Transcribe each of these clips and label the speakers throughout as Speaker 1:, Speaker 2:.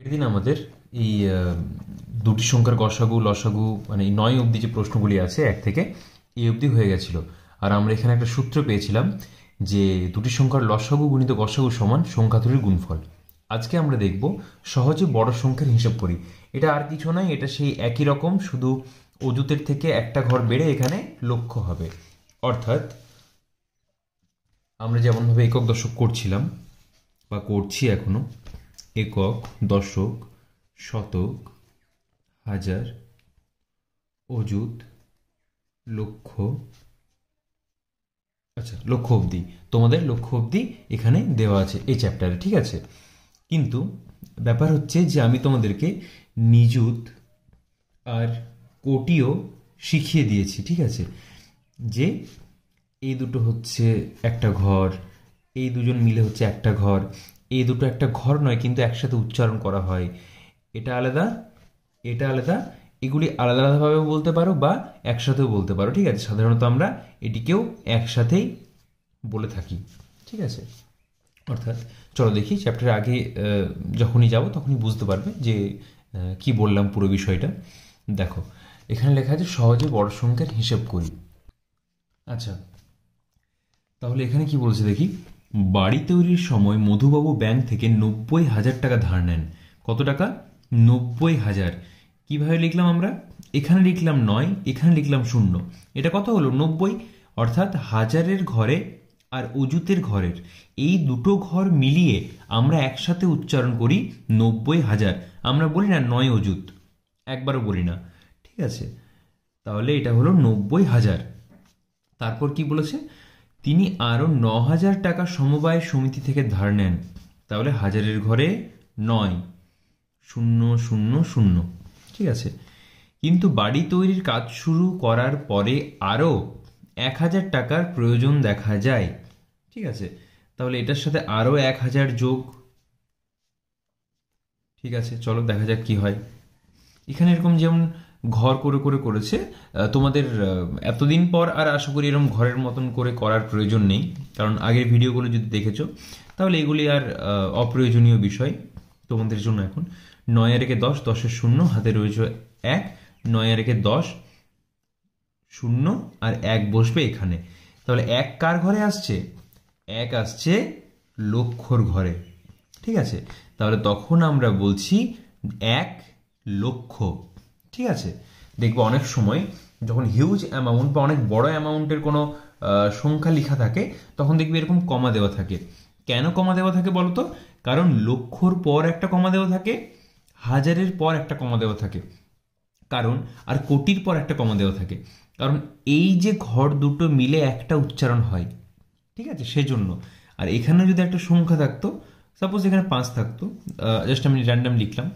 Speaker 1: আগের দিন আমাদের এই দুটি সংখ্যার গসাগু লসাগু মানে এই 9 অবধি যে প্রশ্নগুলি আছে 1 থেকে এই অবধি হয়ে গেছিল। আর আমরা এখানে একটা সূত্র পেয়েছিলাম যে দুটি সংখ্যার লসাগু গুণিত গসাগু সমান সংখ্যা দুটির গুণফল। আজকে আমরা দেখব সহজে বড় সংখ্যার হিসাব করি। এটা আর কিছু নয়, এটা সেই একই রকম, শুধু অজুতের থেকে একটা ঘর বেড়ে এখানে লক্ষ হবে। অর্থাৎ আমরা যেমনভাবে একক দশক করছিলাম বা করছি এখনো, একক, দশক, শতক, হাজার, অযুত, লক্ষ, আচ্ছা লক্ষ অবধি, তোমাদের লক্ষ অবধি এখানে দেওয়া আছে এই চ্যাপ্টারে, ঠিক আছে। কিন্তু ব্যাপার হচ্ছে যে আমি তোমাদেরকে নিযুত আর কোটিও শিখিয়ে দিয়েছি, ঠিক আছে। যে এই দুটো হচ্ছে একটা ঘর, এই দুজন মিলে হচ্ছে একটা ঘর, এই দুটো একটা ঘর নয় কিন্তু একসাথে উচ্চারণ করা হয়। এটা আলাদা, এটা আলাদা, এগুলি আলাদা আলাদাভাবেও বলতে পারো বা একসাথেও বলতে পারো, ঠিক আছে। সাধারণত আমরা এটিকেও একসাথেই বলে থাকি, ঠিক আছে। অর্থাৎ চলো দেখি চ্যাপ্টারের আগে যখনই যাব তখনই বুঝতে পারবে যে কি বললাম পুরো বিষয়টা। দেখো এখানে লেখা আছে সহজে বড় সংখ্যার হিসেব করি। আচ্ছা, তাহলে এখানে কি বলছে দেখি। বাড়ি তৈরির সময় মধুবাবু ব্যাংক থেকে 90,000 টাকা ধার নেন। কত টাকা? 90,000। কিভাবে লিখলাম আমরা? এখানে লিখলাম 9, এখানে লিখলাম 0। এটা কত হলো? 90। অর্থাৎ হাজারের ঘরে আর অযুতের ঘরের এই দুটো ঘর মিলিয়ে আমরা একসাথে উচ্চারণ করি 90,000। আমরা বলি না 9 অযুত, একবারও বলি না, ঠিক আছে। তাহলে এটা হলো 90,000। তারপর কি বলেছে? তিনি আরো 9,000 টাকা সমবায় সমিতি থেকে ধার নেন। তাহলে হাজারের ঘরে 9, 0 0 0, ঠিক আছে। কিন্তু বাড়ি তৈরির কাজ শুরু করার পরে আরো 1,000 টাকার প্রয়োজন দেখা যায়, ঠিক আছে। তাহলে এটার সাথে আরো 1,000 যোগ, ঠিক আছে। চলো দেখা যাক কি হয়। এখানে এরকম যেমন ঘর করে করে করেছে, তোমাদের এতদিন পর আর আশা করি এরকম ঘরের মতন করে করার প্রয়োজন নেই, কারণ আগের ভিডিওগুলো যদি দেখেছো তাহলে এগুলি আর অপ্রয়োজনীয় বিষয় তোমাদের জন্য। এখন 9 আর একে 10, 10-এর 0, হাতে রয়েছে 1, 9 আর একে 10, 0 আর 1 বসবে এখানে। তাহলে 1 কার ঘরে আসছে? 1 আসছে লক্ষর ঘরে, ঠিক আছে। তাহলে তখন আমরা বলছি 1 লক্ষ, ঠিক আছে। দেখবো অনেক সময় যখন হিউজ অ্যামাউন্ট বা অনেক বড় অ্যামাউন্টের কোনো সংখ্যা লেখা থাকে তখন দেখবি এরকম কমা দেওয়া থাকে। কেন কমা দেওয়া থাকে বলতো? কারণ লক্ষর পর একটা কমা দেওয়া থাকে, হাজারের পর একটা কমা দেওয়া থাকে, কারণ আর কোটির পর একটা কমা দেওয়া থাকে, কারণ এই যে ঘর দুটো মিলে একটা উচ্চারণ হয়, ঠিক আছে, সেজন্য। আর এখানে যদি একটা সংখ্যা থাকতো, সাপোজ এখানে 5 থাকতো, জাস্ট আমি র্যান্ডাম লিখলাম,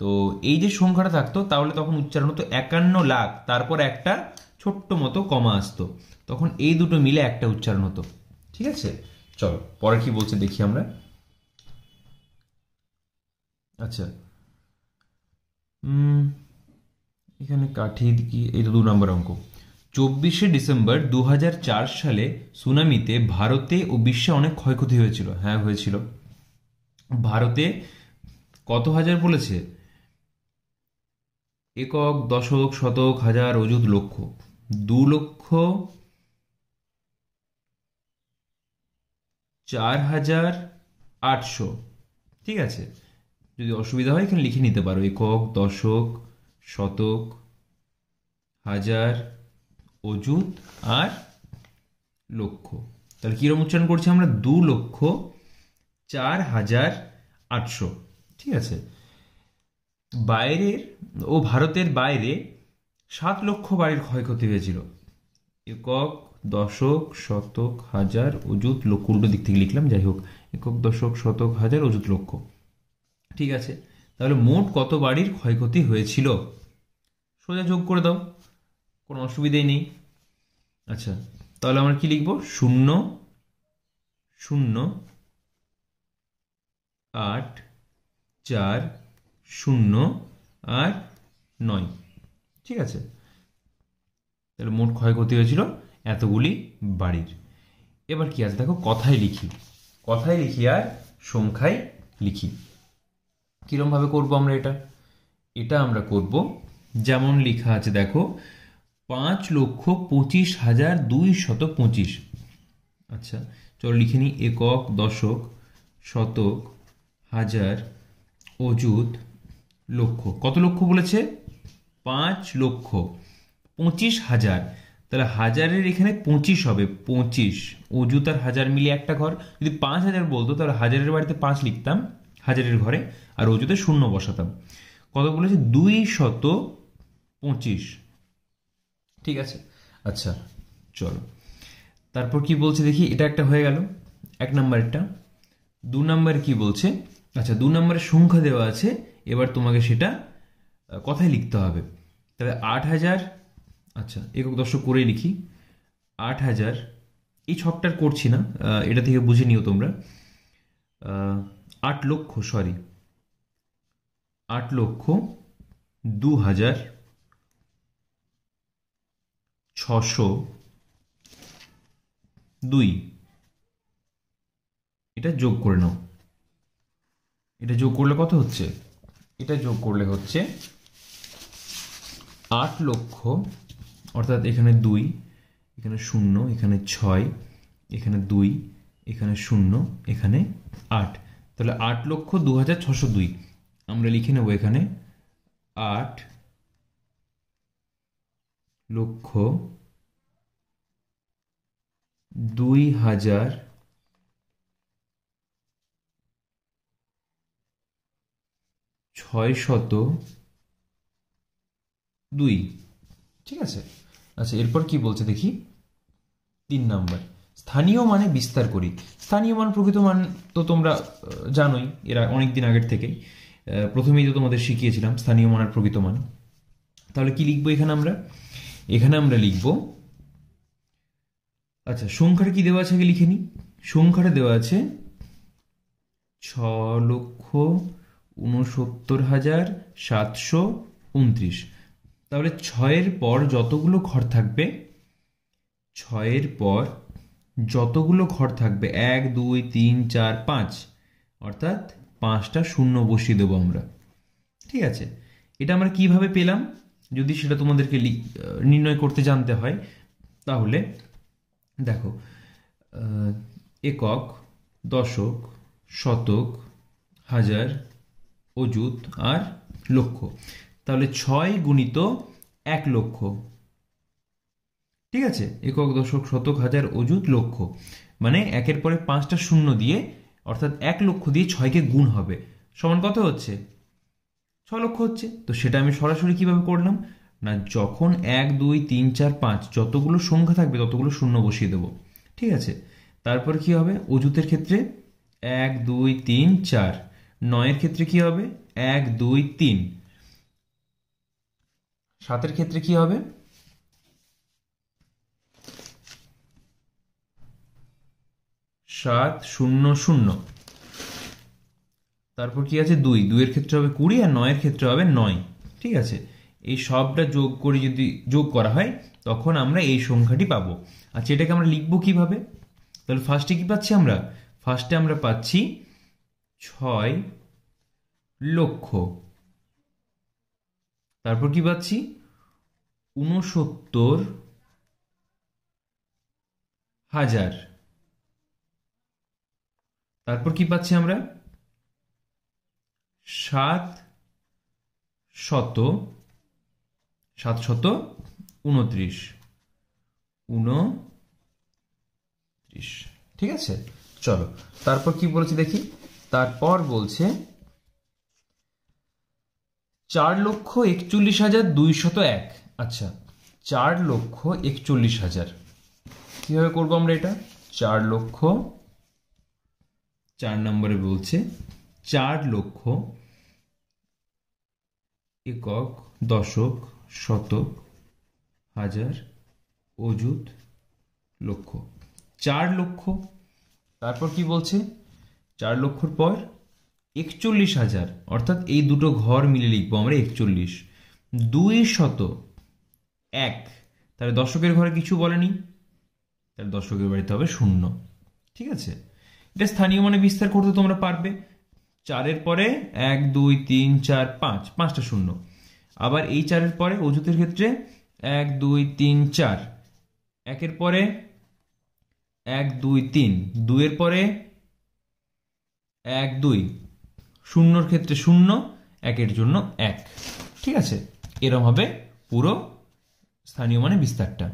Speaker 1: তো এই যে সংখ্যাটা থাকতো তাহলে তখন উচ্চারণ হতো 51 লাখ, তারপর একটা ছোট্ট মতো কমা আসতো, তখন এই দুটো মিলে একটা উচ্চারণ হতো, ঠিক আছে। চলো পরে কি বলছে দেখি আমরা। আচ্ছা, এখানে কাঠি কি, এই তো 2 নম্বর অঙ্ক। 24শে ডিসেম্বর 2004 সালে সুনামিতে ভারতে ও বিশ্বে অনেক ক্ষয়ক্ষতি হয়েছিল। হ্যাঁ হয়েছিল। ভারতে কত হাজার বলেছে? একক, দশক, শতক, হাজার, অযুত, লক্ষ। 2,04,800, ঠিক আছে। যদি অসুবিধা হয় এখানে লিখে নিতে পারো, একক, দশক, শতক, হাজার, অযুত আর লক্ষ। তাহলে কিরকম উচ্চারণ করছি আমরা? 2,04,800, ঠিক আছে। বাইরের ও ভারতের বাইরে 7 লক্ষ বাড়ির ক্ষয়ক্ষতি হয়েছিল। একক, দশক, শতক, হাজার, অযুত, লক্ষ, উল্টো দিক থেকে লিখলাম, যাই হোক। একক, দশক, শতক, হাজার, অযুত, লক্ষ, ঠিক আছে। তাহলে মোট কত বাড়ির ক্ষয়ক্ষতি হয়েছিল? সোজা যোগ করে দাও, কোনো অসুবিধাই নেই। আচ্ছা, তাহলে আমরা কি লিখবো? 0 0 8 4 0 আর 9, ঠিক আছে। তাহলে মোট ক্ষয়ক্ষতি হয়েছিল এতগুলি বাড়ির। এবার কি আছে দেখো, কথায় লিখি, কথায় লিখি আর সংখ্যায় লিখি। কিরম ভাবে করব আমরা এটা? এটা আমরা করব যেমন লেখা আছে, দেখো, 5,25,225। আচ্ছা, চলো লিখে নিই। একক, দশক, শতক, হাজার, অযুত, লক্ষ। কত লক্ষ বলেছে? 5,25,000। তাহলে হাজারের এখানে 25 হবে, 25। অযুত আর হাজার মিলে একটা ঘর। যদি 5,000 বলতো তাহলে হাজারের বাড়িতে 5 লিখতাম হাজারের ঘরে, আর অযুতে শূন্য বসাতাম। কত বলেছে? 225। ঠিক আছে, আচ্ছা চলো তারপর কি বলছে দেখি। এটা একটা হয়ে গেল, 1 নম্বরটা। 2 নম্বর কি বলছে? আচ্ছা, 2 নম্বরের সংখ্যা দেওয়া আছে, এবার তোমাকে সেটা কথায় লিখতে হবে। তাহলে 8,000। আচ্ছা, একক দশক করেই লিখি। 8,000, এই ছকটার করছি না, এটা থেকে বুঝে নিও তোমরা। 8 লক্ষ, সরি, 8,02,602। এটা যোগ করে নাও। এটা যোগ করলে কত হচ্ছে? এটা যোগ করলে হচ্ছে 8 লক্ষ, অর্থাৎ এখানে 2, এখানে 0, এখানে 6, এখানে 2, এখানে 0, এখানে 8। তাহলে 8,02,602 আমরা লিখে নেব এখানে। 8,02,602। ঠিক আছে, আচ্ছা এরপর কি বলছে দেখি। 3 নাম্বার, স্থানীয় মানে বিস্তার করি। স্থানীয় মান প্রকৃত মান তো তোমরা জানোই, এরা অনেকদিন আগের থেকেই প্রথমেই তো তোমাদের শিখিয়েছিলাম স্থানীয় মান আর প্রকৃত মান। তাহলে কি লিখবো এখানে আমরা? এখানে আমরা লিখবো, আচ্ছা সংখ্যাটা কি দেওয়া আছে আগে লিখে নিই। সংখ্যাটা দেওয়া আছে 6,69,729। তাহলে 6-এর পর যতগুলো ঘর থাকবে, 6-এর পর যতগুলো ঘর থাকবে, 1, 2, 3, 4, 5, অর্থাৎ 5টা শূন্য বসিয়ে দেবো আমরা। ঠিক আছে, এটা আমরা কিভাবে পেলাম যদি সেটা তোমাদেরকে নির্ণয় করতে জানতে হয়, তাহলে দেখো, একক, দশক, শতক, হাজার, অযুত আর লক্ষ। তাহলে 6 গুণিত 1 লক্ষ। ঠিক আছে, একক, দশক, শতক, হাজার, অযুত, লক্ষ, মানে 1-এর পরে 5টা শূন্য দিয়ে, অর্থাৎ 1 লক্ষ দিয়ে 6কে গুণ হবে, সমান কত হচ্ছে? 6 লক্ষ হচ্ছে। তো সেটা আমি সরাসরি কিভাবে করলাম না, যখন 1, 2, 3, 4, 5 যতগুলো সংখ্যা থাকবে ততগুলো শূন্য বসিয়ে দেবো। ঠিক আছে, তারপর কি হবে? অযুতের ক্ষেত্রে 1, 2, 3, 4। 9-এর ক্ষেত্রে কি হবে? 1, 2, 3। 7-এর ক্ষেত্রে কি হবে? 7, 0, 0। তারপর কি আছে? 2, 2-এর ক্ষেত্রে হবে 20, আর 9-এর ক্ষেত্রে হবে 9। ঠিক আছে, এই সবটা যোগ করে যদি যোগ করা হয় তখন আমরা এই সংখ্যাটি পাবো। আচ্ছা, এটাকে আমরা লিখবো কিভাবে? তাহলে ফার্স্টে কি পাচ্ছি আমরা? ফার্স্টে আমরা পাচ্ছি 6 লক্ষ। তারপর কি পাচ্ছি? 69,000। তারপর কি পাচ্ছি আমরা? 729। ঠিক আছে, চলো তারপর কি বলেছে দেখি। তারপর বলছে 4,41,201। আচ্ছা, 4,41,000 কিভাবে করবো আমরা এটা? 4 লক্ষ, 4 নম্বরে বলছে 4 লক্ষ, একক, দশক, শতক, হাজার, অযুত, লক্ষ। 4 লক্ষ। তারপর কি বলছে? 4 লক্ষর পর 41,000, অর্থাৎ এই দুটো ঘর মিলে লিখবো আমরা 41। 201। তাহলে দশকের ঘরে কিছু বলেনি, তাহলে দশকের বাড়িতে হবে 0। ঠিক আছে, এটা স্থানীয় মানে বিস্তার করতে তোমরা পারবে। 4-এর পরে 1 2 3 4 5, 5টা শূন্য। আবার এই 4-এর পরে অযুতের ক্ষেত্রে 1 2 3 4, 1-এর পরে 1 2 3, 2-এর পরে 1 2, শূন্যর ক্ষেত্রে 0, 1-এর জন্য 1। ঠিক আছে, এরকম হবে পুরো স্থানীয় মানে বিস্তারটা।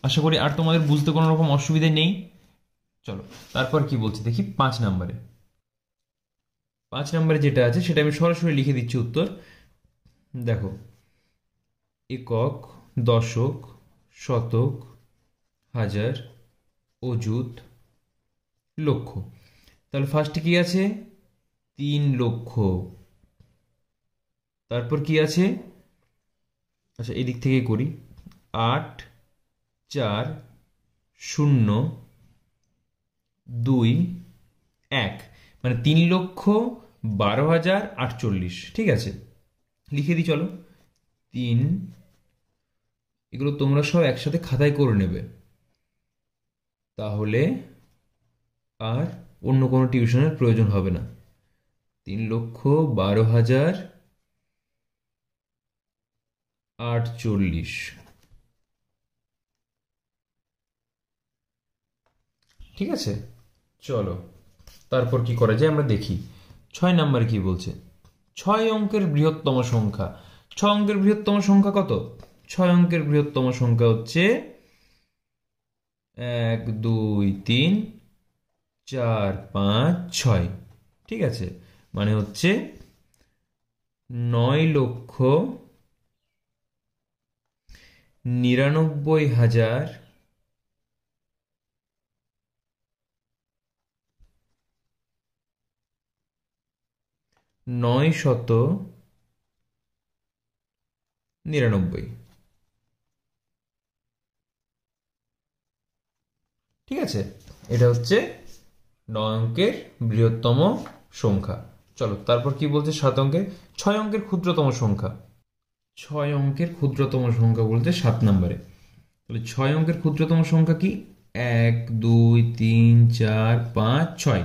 Speaker 1: আশা করি আর তোমাদের বুঝতে কোনো রকম অসুবিধা নেই। চলো তারপর কি বলছি দেখি 5 নম্বরে। 5 নম্বরে যেটা আছে সেটা আমি সরাসরি লিখে দিচ্ছি উত্তর। দেখো, একক, দশক, শতক, হাজার, অযুত, লক্ষ। তাহলে ফার্স্টে কি আছে? 3 লক্ষ। তারপর কি আছে? আচ্ছা, এদিক থেকে করি। 8 4 0 2 1, মানে 3,12,048। ঠিক আছে, লিখে দিই চলো। 3, এগুলো তোমরা সব একসাথে খাতায় করে নেবে, তাহলে আর অন্য কোনো টিউশনের প্রয়োজন হবে না। 3,12,048। ঠিক আছে, চলো তারপর কি করা যায় আমরা দেখি। 6 নাম্বার কি বলছে? 6 অঙ্কের বৃহত্তম সংখ্যা। 6 অঙ্কের বৃহত্তম সংখ্যা কত? 6 অঙ্কের বৃহত্তম সংখ্যা হচ্ছে 1 2 3 4 5 6। ঠিক আছে, মানে হচ্ছে 9,99,000 999। ঠিক আছে, এটা হচ্ছে 9 অঙ্কের বৃহত্তম সংখ্যা। চলো তারপর কি বলছে 7 অঙ্কের। 6 অঙ্কের ক্ষুদ্রতম সংখ্যা। 6 অঙ্কের ক্ষুদ্রতম সংখ্যা বলতে 7 নম্বরে। তাহলে 6 অঙ্কের ক্ষুদ্রতম সংখ্যা কি? 1 2 3 4 5 6।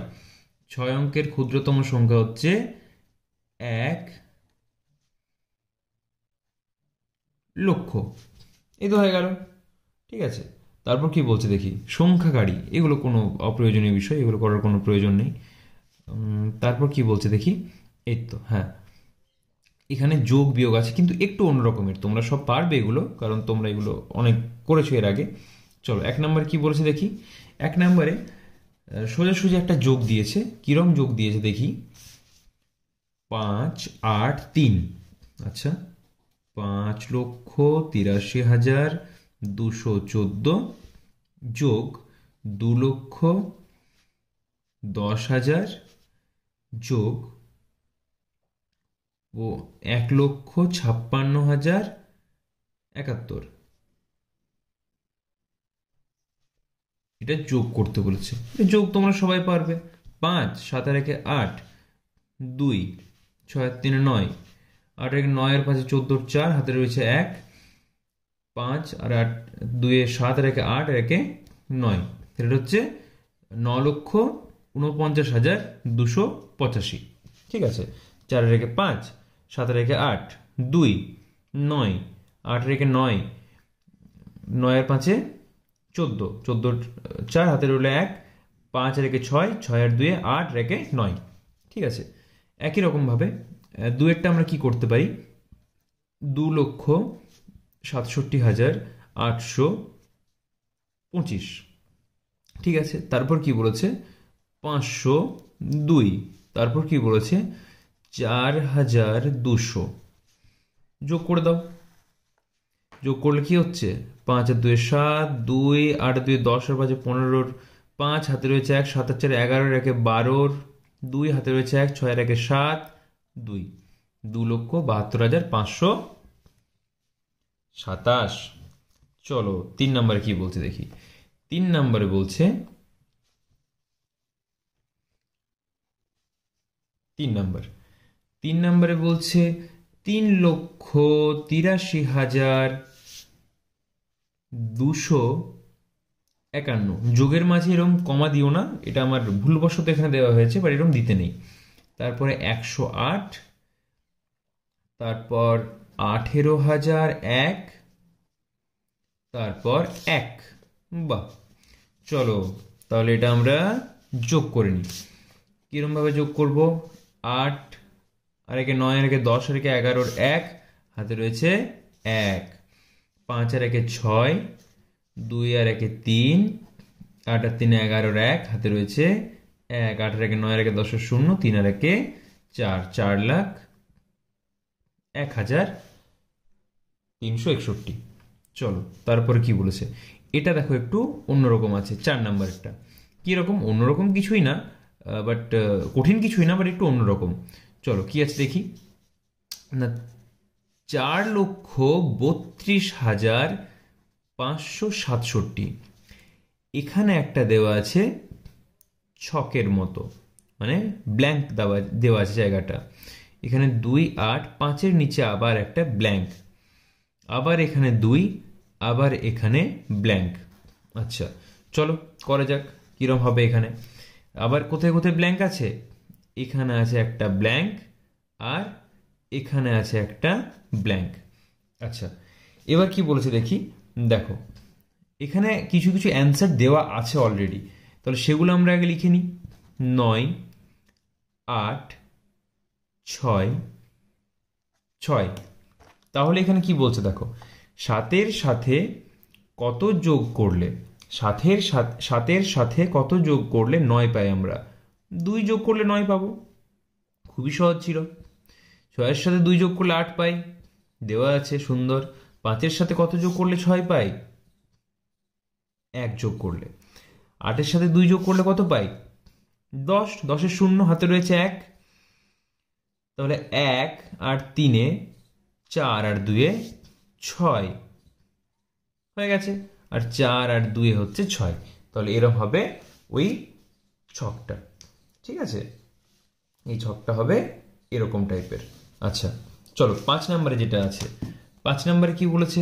Speaker 1: 6 অঙ্কের ক্ষুদ্রতম সংখ্যা হচ্ছে 1 লক্ষ। এই তো হয়ে গেল। ঠিক আছে, তারপর কি বলছে দেখি। সংখ্যাকারী, এগুলো কোনো অপ্রয়োজনীয় বিষয়, এগুলো করার কোনো প্রয়োজন নেই। তারপর কি বলছে দেখি। এই তো, হ্যাঁ, এখানে যোগ বিয়োগ আছে, কিন্তু একটু অন্য রকমের। তোমরা সব পারবে এগুলো, কারণ তোমরা এগুলো অনেক করেছো এর আগে। চলো 1 নম্বরে কি বলেছে দেখি। 1 নম্বরে সোজাসুজি একটা যোগ দিয়েছে। কিরম যোগ দিয়েছে দেখি। 5 8 3। আচ্ছা, 5,83,214 যোগ 2,10,000 যোগ 1,56,071। এটা যোগ করতে বলেছে। যোগ তোমরা সবাই পারবে। 5 7 আর 1 8, 2 6 আর 3 9, 8 আর 9 আর 5 14, 4 হাতে রয়েছে 1, 5 আর 8 2 7 আর 1 8 আর 1 9। এটা হচ্ছে 9,49,285। ঠিক আছে, 4 আর 1 5, 7 আর 1 8, 2 9, 8 আর 1 9, 9 আর 5 14, 14 4 হাতে রইল 1, 5 আর 1 6, 6 আর 2 8 আর 1 9। ঠিক আছে, একই রকম ভাবে 2 এরটা আমরা কি করতে পারি। 2,67,825। ঠিক আছে, তারপর কি বলেছে 502। তারপর কি বলেছে 4,200। যোগ করে দাও। যোগ করলে কি হচ্ছে 5 আর 2 7, 2 8 আর 2 10 আর 5 15, 5 হাতে রয়েছে 1, 7 আর 4 11, 1 12, 2 হাতে রয়েছে 1, 6 আর 1 7, 2 2,72,527। চলো 3 নম্বরে কি বলছে দেখি। 3 নম্বরে বলছে 3 নম্বরে বলছে 3,83,251। যোগের মাঝে এরকম কমা দিও না, এটা আমার ভুলবশত এখানে দেওয়া হয়েছে, বাট এরকম দিতে নেই। তারপরে 108, তারপর 18,001, তারপর 1। বাহ, চলো তাহলে এটা আমরা যোগ করে নিই। কিরম ভাবে যোগ করব? 8 আর একে 9 আর একে 10 আর একে 11 1 হাতে রয়েছে 1, 5 আর একে 6, 2 আর একে 3, 8 আর 3 11 1 হাতে রয়েছে 1, 8 আর একে 9 আর একে 10 0, 3 আর একে 4, 4,01,361। চলো তারপরে কি বলেছে এটা দেখো, একটু অন্যরকম আছে 4 নাম্বারটা। কিরকম? অন্যরকম কিছুই না, বাট কঠিন কিছুই না, বাট একটু অন্যরকম। চলো কি আছে দেখি না। 4,32,567। এখানে একটা দেওয়া আছে ছকের মতো, মানে ব্ল্যাঙ্ক দেওয়া আছে জায়গাটা। এখানে 2 8 5-এর নিচে আবার একটা ব্ল্যাঙ্ক, আবার এখানে 2, আবার এখানে ব্ল্যাঙ্ক। আচ্ছা চলো করা যাক কিরম হবে। এখানে আবার কোথায় কোথায় ব্ল্যাঙ্ক আছে? এখানে আছে একটা ব্ল্যাঙ্ক, আর এখানে আছে একটা ব্ল্যাঙ্ক। আচ্ছা এবার কি বলেছে দেখি। দেখো এখানে কিছু কিছু অ্যান্সার দেওয়া আছে অলরেডি, তাহলে সেগুলো আমরা আগে লিখে নিই। 9 8 6 6। তাহলে এখানে কি বলছে দেখো, 7-এর সাথে কত যোগ করলে, 7-এর সাথে কত যোগ করলে 9 পাই আমরা? 2 যোগ করলে 9 পাবো, খুবই সহজ ছিল। 6-এর সাথে 2 যোগ করলে 8 পাই, দেওয়া আছে সুন্দর। 5-এর সাথে কত যোগ করলে 6 পাই? 1 যোগ করলে। 8-এর সাথে 2 যোগ করলে কত পাই? 10, 10-এর 0 হাতে রয়েছে 1, তাহলে 1 আর 3-এ 4 আর 2-এ 6 হয়ে গেছে, আর 4 আর 2-এ হচ্ছে 6। তাহলে এরকম হবে ওই ছকটা, ঠিক আছে? এই ছকটা হবে এরকম টাইপের। আচ্ছা চলো 5 নম্বরে যেটা আছে, 5 নম্বরে কি বলেছে?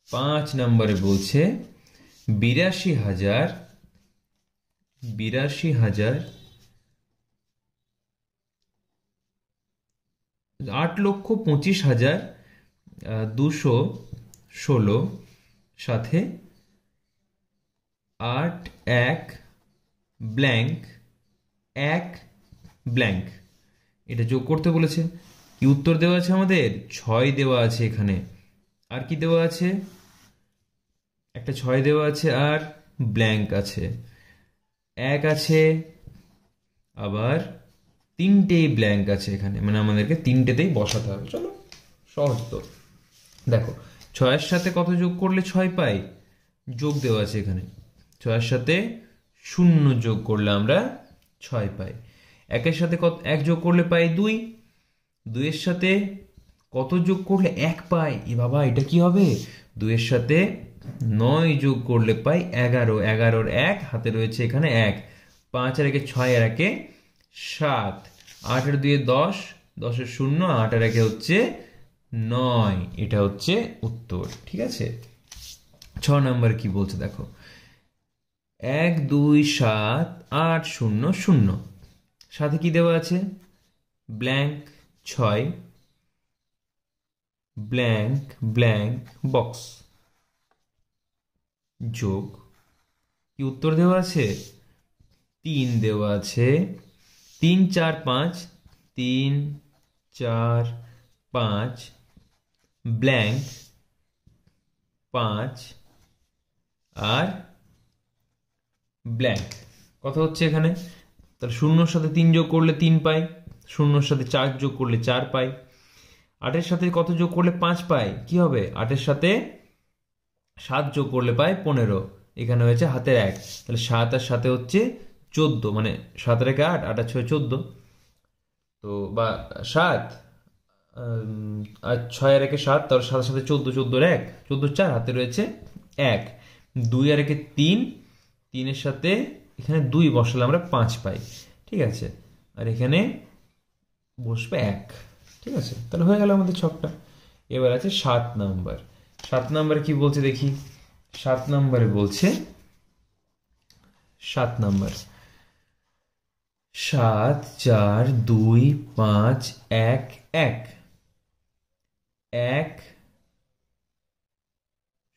Speaker 1: 5 নম্বরে বলছে 82,000 8,25,216 সাথে 8 1 ব্ল্যাঙ্ক 1 ব্ল্যাঙ্ক, এটা যোগ করতে বলেছে। কি উত্তর দেওয়া আছে আমাদের? 6 দেওয়া আছে এখানে, আর কি দেওয়া আছে? একটা 6 দেওয়া আছে, আর ব্ল্যাঙ্ক আছে, 1 আছে, আবার 3টেই ব্ল্যাঙ্ক আছে এখানে, মানে আমাদেরকে 3টেতেই বসাতে হবে। চলো সহজ তো। দেখো 6-এর সাথে কত যোগ করলে 6 পাই? যোগ দেওয়া আছে এখানে। 6-এর সাথে 0 যোগ করলে আমরা 6 পাই। 1-এর সাথে কত 1 যোগ করলে পাই 2, 2-এর সাথে কত যোগ করলে 1 পাই? এ বাবা, এটা কি হবে? 2-এর সাথে 9 যোগ করলে পাই 11, 11-এর 1 হাতে রয়েছে এখানে 1, 5 আর 1-এ 6 আর 1-এ 7, 8 আর 2-এ 10, 10-এর 0, 8 আর 1-এ হচ্ছে 9। এটা হচ্ছে উত্তর, ঠিক আছে? 6 নম্বর কি বলছে দেখো, 1 2 7 8 0 0, সাথে কি দেওয়া আছে? ব্ল্যাঙ্ক 6 ব্ল্যাঙ্ক ব্ল্যাঙ্ক বক্স, যোগ কি উত্তর দেওয়া আছে? 3 দেওয়া আছে। 3 4 5, 3 4 5 ব্ল্যাঙ্ক 5 আর ব্ল্যাঙ্ক। কথা হচ্ছে এখানে, তাহলে 0-এর সাথে 3 যোগ করলে 3 পাই, 0-এর সাথে 4 যোগ করলে 4 পাই, 8-এর সাথে কত যোগ করলে 5 পাই? কি হবে? 8-এর সাথে 7 যোগ করলে পাই 15, এখানে হয়েছে হাতের 1, তাহলে 7 আর 7 হচ্ছে 14, মানে 7 আর 1 8, 8 আর 6 14, তো বা 7 আর 6 আর 1 7, তাহলে 7 সাথে 14, 14 1, 14 4 হাতে রয়েছে 1, 2 আর 1 3, 3-এর সাথে এখানে 2 বসালে আমরা 5 পাই, ঠিক আছে? আর এখানে বসবে 1, ঠিক আছে? তাহলে হয়ে গেল আমাদের ছকটা। এবার আছে 7 নাম্বার। 7 নাম্বারে কি বলছে দেখি। 7 নাম্বারে বলছে 7 নাম্বার 7 4 2 5 1 1 1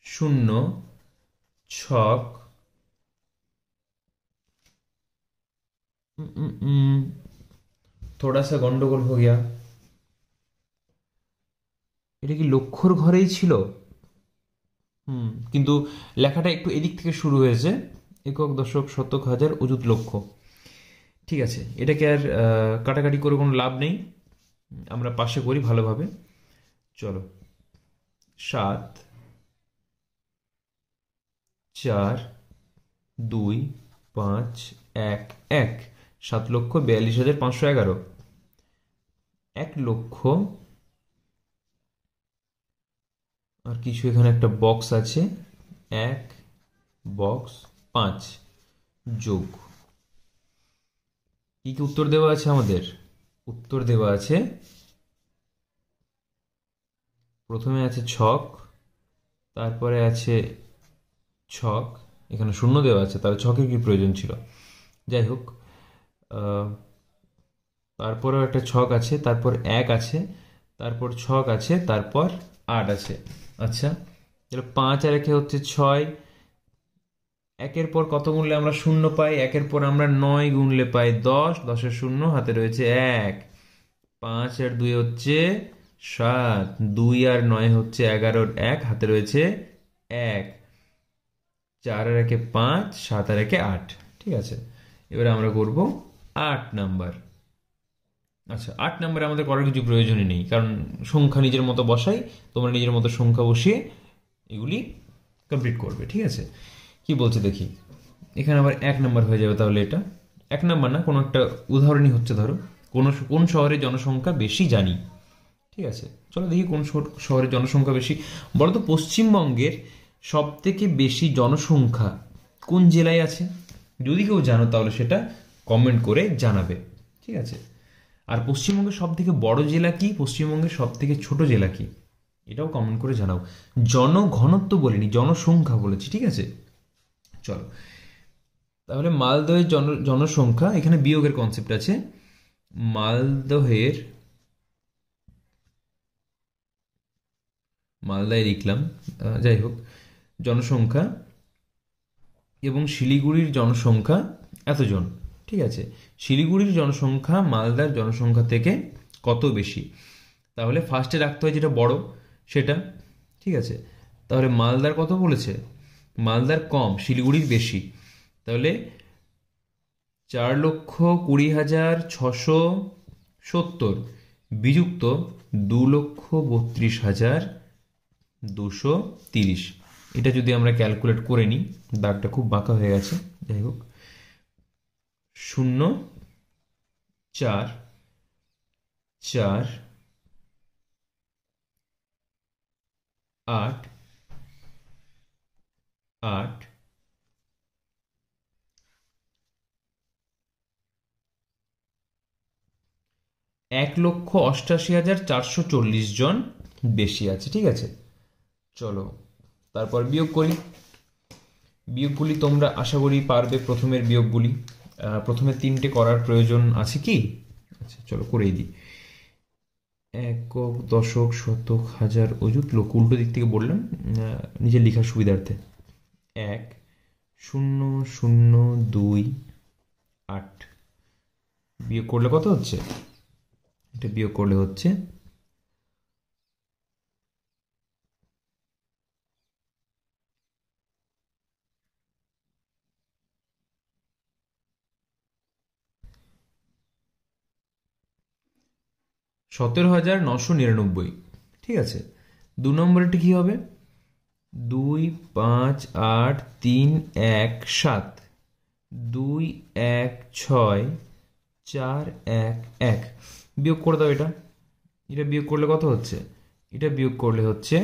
Speaker 1: 0 छक थोड़ा सा गंडगोल हो गया। এটা কি লক্ষর ঘরেই ছিল? কিন্তু লেখাটা একটু এদিক থেকে শুরু হয়েছে, একক দশক শতক হাজার অযুত লক্ষ। ঠিক আছে, এটাকে আর কাটাকাটি করে কোনো লাভ নেই, আমরা পাশে করি ভালোভাবে। চলো, 7 4 2 5 1 1 7,42,511। 1,00,000 আর কিছু এখানে একটা বক্স আছে, 1 বক্স 5 যোগ কি কি উত্তর দেওয়া আছে আমাদের? উত্তর দেওয়া আছে, প্রথমে আছে ছক, তারপরে আছে ছক, এখানে শূন্য দেওয়া আছে, তাহলে ছকের কি প্রয়োজন ছিল? যাই হোক, তারপরেও একটা ছক আছে, তারপর 1 আছে, তারপর ছক আছে, তারপর 8 আছে। আচ্ছা, 5 আর 1 হচ্ছে 6, একের পর কত গুনলে আমরা শূন্য পাই? একের পর আমরা 9 গুনলে পাই 10, 10-এর শূন্য, হাতে রয়েছে 1। 5 আর 2 হচ্ছে 7, 2 আর 9 হচ্ছে 11, 1 হাতে রয়েছে 1। 4 আর 1 5, 7 আর 1 8। ঠিক আছে, এবারে আমরা করব 8 নাম্বার। আচ্ছা, 8 নাম্বারে আমাদের করার কিছু প্রয়োজনই নেই, কারণ সংখ্যা নিজের মতো বসাই, তোমরা নিজের মতো সংখ্যা বসিয়ে এগুলি কমপ্লিট করবে। ঠিক আছে, কি বলছে দেখি। এখানে আবার 1 নাম্বার হয়ে যাবে, তাহলে এটা 1 নাম্বার না, কোনো একটা উদাহরণই হচ্ছে, ধরো কোন শহরের জনসংখ্যা বেশি জানি। ঠিক আছে, চলো দেখি কোন শহরের জনসংখ্যা বেশি। বলো তো, পশ্চিমবঙ্গের সব থেকে বেশি জনসংখ্যা কোন জেলায় আছে? যদি কেউ জানো তাহলে সেটা কমেন্ট করে জানাবে। ঠিক আছে, আর পশ্চিমবঙ্গের সব থেকে বড় জেলা কি, পশ্চিমবঙ্গের সব থেকে ছোট জেলা কি, এটাও কমেন্ট করে জানাও। জনঘনত্ব বলিনি, জনসংখ্যা বলেছি। ঠিক আছে, চলো তাহলে মালদহের জনসংখ্যা, এখানে বিয়োগের কনসেপ্ট আছে। মালদায় লিখলাম, যাই হোক, জনসংখ্যা এবং শিলিগুড়ির জনসংখ্যা এতজন। ঠিক আছে, শিলিগুড়ির জনসংখ্যা মালদার জনসংখ্যা থেকে কত বেশি? তাহলে ফার্স্টে রাখতে হয় যেটা বড় সেটা। ঠিক আছে, তাহলে মালদার কত বলেছে? মালদার কম, শিলিগুড়ির বেশি। তাহলে 4,20,670 বিযুক্ত 2,32,230। এটা যদি আমরা ক্যালকুলেট করে নিই, দাগটা খুব বাঁকা হয়ে গেছে, যাই হোক, 0 4 4 8 8 1,88,440 জন বেশি আছে। ঠিক আছে, চলো তারপর বিয়োগ করি। বিয়োগগুলি তোমরা আশা করি পারবে, প্রথমের বিয়োগগুলি। প্রথমে 3টে করার প্রয়োজন আছে কি? আচ্ছা, চলো করেই দিই। একক দশক শতক হাজার অযুত লক্ষ, উল্টো দিক থেকে বললাম নিজের লেখার সুবিধার্থে। 1 0 0 2 8 বিয়োগ করলে কত হচ্ছে? এটা বিয়োগ করলে হচ্ছে 17,999। ঠিক আছে, 2 নম্বরটি কি হবে? 2 5 8 3 1 7 2 1 6 4 1 1 বিয়োগ করে দাও। এটা বিয়োগ করলে কত হচ্ছে? এটা বিয়োগ করলে হচ্ছে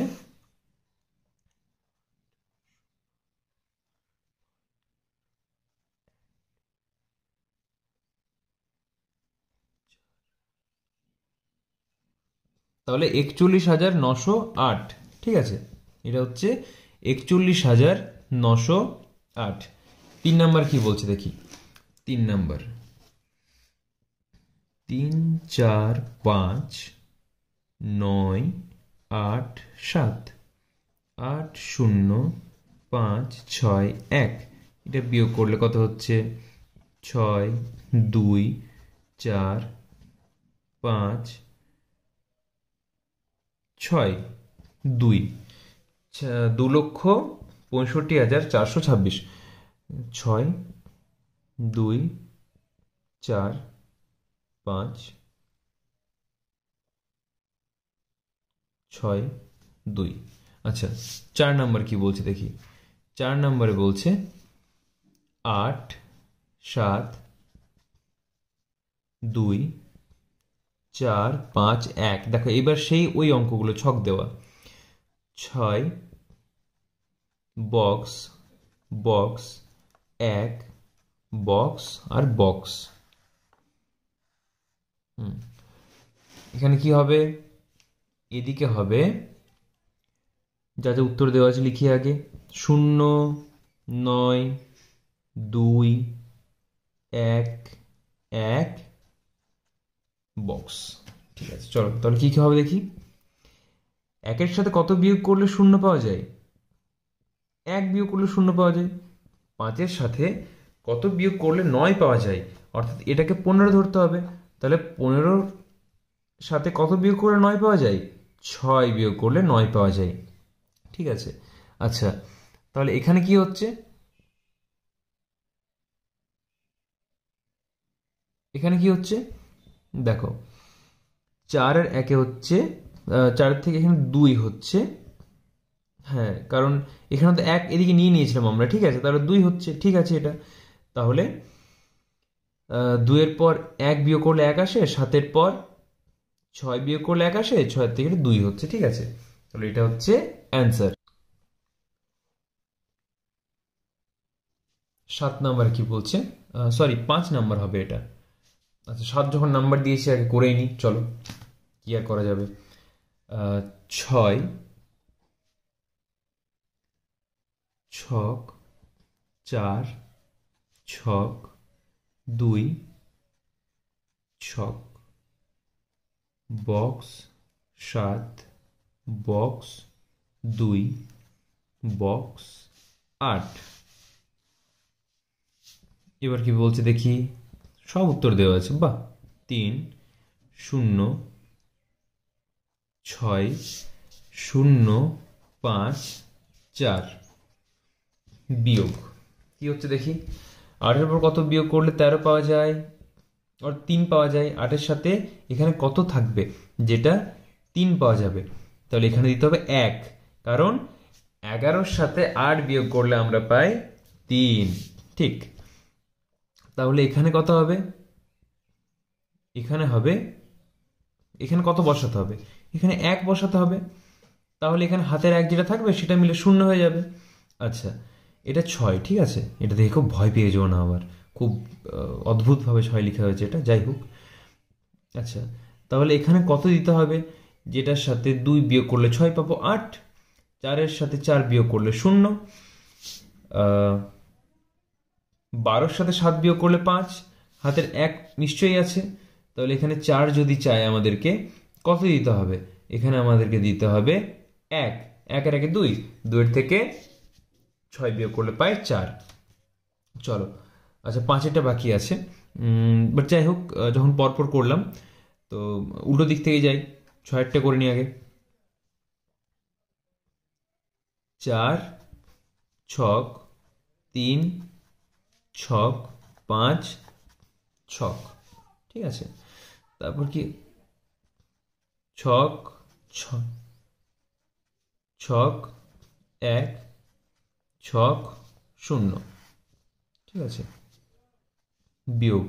Speaker 1: 41,908। ঠিক আছে, এটা হচ্ছে 41,908। 3 নাম্বার কি বলছে দেখি। 3 নাম্বার 3 4 5 9 8 7, 8 0 5 6 1, এটা বিয়োগ করলে কত হচ্ছে 6 2 4 5 6 2, 2,65,426, 6 2 4 5 6 2। আচ্ছা, 4 নাম্বার কি বলছে দেখি। 4 নম্বরে বলছে 8 7 2 4 5 1। দেখো এবার সেই ওই অঙ্কগুলো ছক দেওয়া, 6 বক্স বক্স 1 বক্স আর বক্স। এখানে কি হবে, এদিকে হবে যা যা উত্তর দেওয়া আছে লিখি আগে, 0 9 2 1 1 বক্স। ঠিক আছে, চলো তাহলে কি কি হবে দেখি। 1-এর সাথে কত বিয়োগ করলে 0 পাওয়া যায়? 1 বিয়োগ করলে 0 পাওয়া যায়। 5-এর সাথে কত বিয়োগ করলে 9 পাওয়া যায়? অর্থাৎ এটাকে 15 ধরতে হবে। তাহলে 15-র সাথে কত বিয়োগ করলে 9 পাওয়া যায়? 6 বিয়োগ করলে 9 পাওয়া যায়। ঠিক আছে, আচ্ছা তাহলে এখানে কি হচ্ছে, এখানে কি হচ্ছে দেখো, 4-এর 1-এ হচ্ছে 4 থেকে এখানে 2 হচ্ছে, হ্যাঁ কারণ এখানে তো 1 এদিকে নিয়ে নিয়েছিলাম আমরা, ঠিক আছে, তাহলে 2 হচ্ছে, ঠিক আছে এটা। তাহলে 2-এর পর 1 বিয়োগ করলে 1 আসে, 7-এর পর 6 বিয়োগ করলে 1 আসে, 6 থেকে 2 হচ্ছে, ঠিক আছে। তাহলে এটা হচ্ছে অ্যান্সার। 7 নাম্বার কি বলছে, সরি 5 নাম্বার হবে এটা। আচ্ছা 7 যখন নাম্বার দিয়েছি আগে করেই নি, চলো কি আর করা যাবে। 6 ছক 4 ছক 2 ছক বক্স 7 বক্স 2 বক্স 8। এবার কি বলছে দেখি, সব উত্তর দেওয়া আছে, বাহ। 3 0 6 0 5 4 বিয়োগ কি হচ্ছে দেখি। 8-এর পর কত বিয়োগ করলে 13 পাওয়া যায়, আর 3 পাওয়া যায়। 8-এর সাথে এখানে কত থাকবে যেটা 3 পাওয়া যাবে? তাহলে এখানে দিতে হবে 1, কারণ 11-র সাথে 8 বিয়োগ করলে আমরা পাই 3, ঠিক। তাহলে এখানে কত হবে, এখানে হবে, এখানে কত বসাতে হবে? এখানে 1 বসাতে হবে। তাহলে এখানে হাতের 1 যেটা থাকবে সেটা মিলে 0 হয়ে যাবে। আচ্ছা এটা 6, ঠিক আছে, এটা দেখে খুব ভয় পেয়ে যাও না, আবার খুব অদ্ভুতভাবে 6 লেখা হয়েছে এটা, যাই হোক। আচ্ছা তাহলে এখানে কত দিতে হবে, যেটার সাথে 2 বিয়োগ করলে 6 পাবো 8, 4-এর সাথে 4 বিয়োগ করলে 0, 12-র সাথে 7 বিয়োগ করলে 5, হাতের 1 নিশ্চয়ই আছে। তাহলে এখানে 4 যদি চাই আমাদেরকে, কত দিতে হবে? এখানে আমাদেরকে দিতে হবে 1, 1-এর 1-এ 2, 2-এর থেকে 6 বিয়োগ করলে পাই 4। চলো আচ্ছা 5-এরটা বাকি আছে, বাট যাই হোক, যখন পরপর করলাম তো উল্টো দিক থেকে যাই, 6-এরটা করে নিই আগে। 4 ছক 3 ছক 5 ছক, ঠিক আছে। তারপর কি, ছক ছক 1 ছক 0, ঠিক আছে, বিয়োগ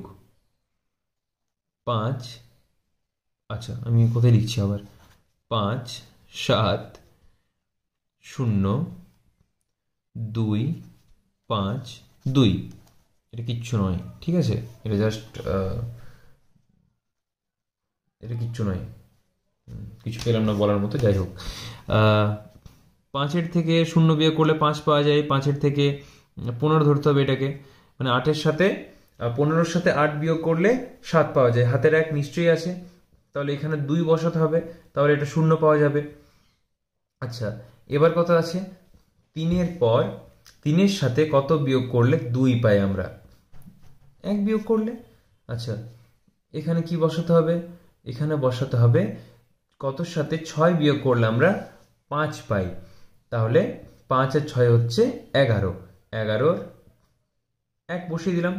Speaker 1: 5, আচ্ছা আমি কোথায় লিখছি আবার, 5 7 0 2 5 2, এটা কিচ্ছু নয়, ঠিক আছে, এটা জাস্ট এটা কিচ্ছু নয়, কিছু পেলাম না বলার মতো, যাই হোক। 5-এর থেকে 0 বিয়োগ করলে 5 পাওয়া যায়, 5-এর থেকে 15 ধরতে হবে এটাকে, মানে 8-এর সাথে 15-র সাথে 8 বিয়োগ করলে 7 পাওয়া যায়, হাতের 1 নিশ্চয়ই আছে, তাহলে এখানে 2 বসাতে হবে, তাহলে এটা 0 পাওয়া যাবে। আচ্ছা, এবার কত আছে, 3-এর পর 3-এর সাথে কত বিয়োগ করলে 2 পাই আমরা, 1 বিয়োগ করলে। আচ্ছা, এখানে কি বসাতে হবে, এখানে বসাতে হবে কতর সাথে 6 বিয়োগ করলে আমরা 5 পাই, তাহলে 5 আর 6 হচ্ছে 11, 11-র 1 বসিয়ে দিলাম।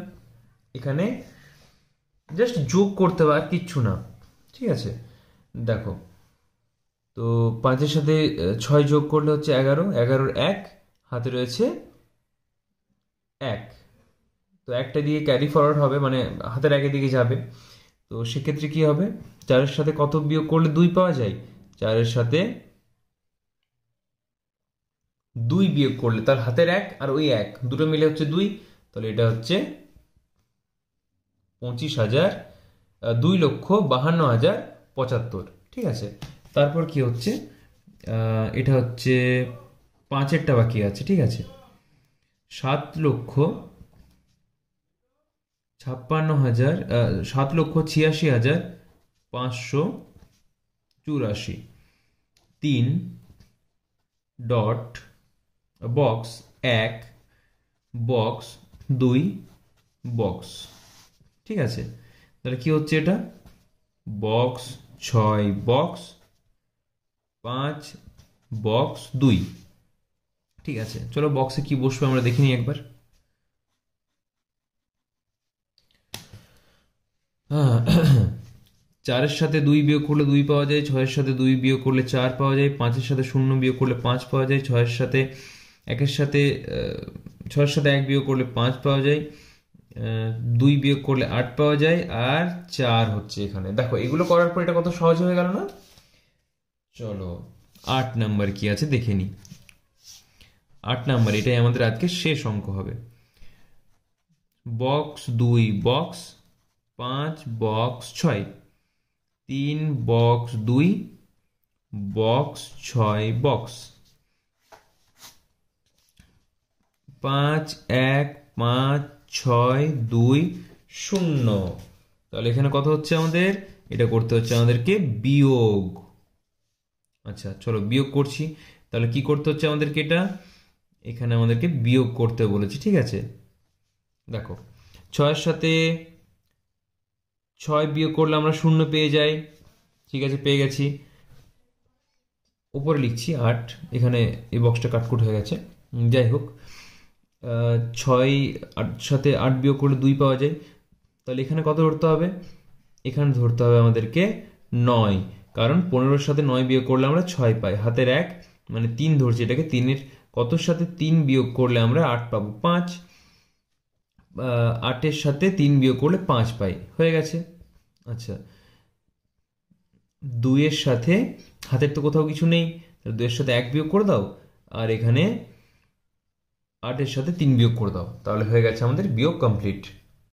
Speaker 1: এখানে জাস্ট যোগ করতে হবে, আর কিচ্ছু না, ঠিক আছে। দেখো, তো 5-এর সাথে 6 যোগ করলে হচ্ছে 11, 11-র 1, হাতে রয়েছে 1, তো একটা দিয়ে ক্যারি ফরওয়ার্ড হবে, মানে হাতের 1-এর দিকে যাবে। তো সেক্ষেত্রে কি হবে, 4-এর সাথে কত বিয়োগ করলে 2 পাওয়া যায়, 4-এর সাথে 2 বিয়োগ করলে তার হাতের 1 আর ওই 1 দুটো মিলে হচ্ছে 2, তাহলে এটা হচ্ছে 25,000, 2,52,075, ঠিক আছে। তারপর কি হচ্ছে, এটা হচ্ছে 5-এরটা বাকি আছে, ঠিক আছে। 7,56,000, 7,86,584, 3 ডট বক্স 1 বক্স 2 বক্স, ঠিক আছে। তাহলে কি হচ্ছে, এটা বক্স 6 বক্স 5 বক্স 2, ঠিক আছে। চলো বক্সে কি বসবে আমরা দেখে নিই একবার। 4-এর সাথে 2 বিয়োগ করলে 2 পাওয়া যায়, 6-এর সাথে 2 বিয়োগ করলে 4 পাওয়া যায়, 5-এর সাথে 0 বিয়োগ করলে 5 পাওয়া যায়, 6-এর সাথে 1-এর সাথে 6-এর সাথে 1 বিয়োগ করলে 5 পাওয়া যায়, 2 বিয়োগ করলে 8 পাওয়া যায়, আর 4 হচ্ছে এখানে। দেখো এগুলো করার পর এটা কত সহজ হয়ে গেল না। চলো 8 নাম্বার কি আছে দেখে নি। 8 নাম্বার, এটাই আমাদের আজকে শেষ অঙ্ক হবে। Box 2 box 5 box 6, 3 box 2 box 6 box, 5 1 5 6 2 0। তাহলে এখানে কত হচ্ছে আমাদের, এটা করতে হচ্ছে আমাদেরকে বিয়োগ। আচ্ছা চলো বিয়োগ করছি, তাহলে কি করতে হচ্ছে আমাদেরকে, এটা এখানে আমাদেরকে বিয়োগ করতে বলেছি, ঠিক আছে। দেখো 6-এর সাথে 6 বিয়োগ করলে আমরা 0 পেয়ে যাই, ঠিক আছে, পেয়ে গেছি। উপরে লিখছি 8, এখানে এই বক্সটা কাটকুট হয়ে গেছে, যাই হোক। 6-8 সাথে 8 বিয়োগ করলে 2 পাওয়া যায়, তাহলে এখানে কত ধরতে হবে, এখানে ধরতে হবে আমাদেরকে 9, কারণ 15-এর সাথে 9 বিয়োগ করলে আমরা 6 পাই, হাতের 1 মানে 3 ধরছি এটাকে, 3-এর কতর সাথে 3 বিয়োগ করলে আমরা 8 পাবো, 5, 8-এর সাথে 3 বিয়োগ করলে 5 পাই, হয়ে গেছে। আচ্ছা, 2-এর সাথে হাতের তো কোথাও কিছু নেই, 2-এর সাথে 1 বিয়োগ করে দাও, আর এখানে 8-এর সাথে 3 বিয়োগ করে দাও, তাহলে হয়ে গেছে আমাদের বিয়োগ কমপ্লিট।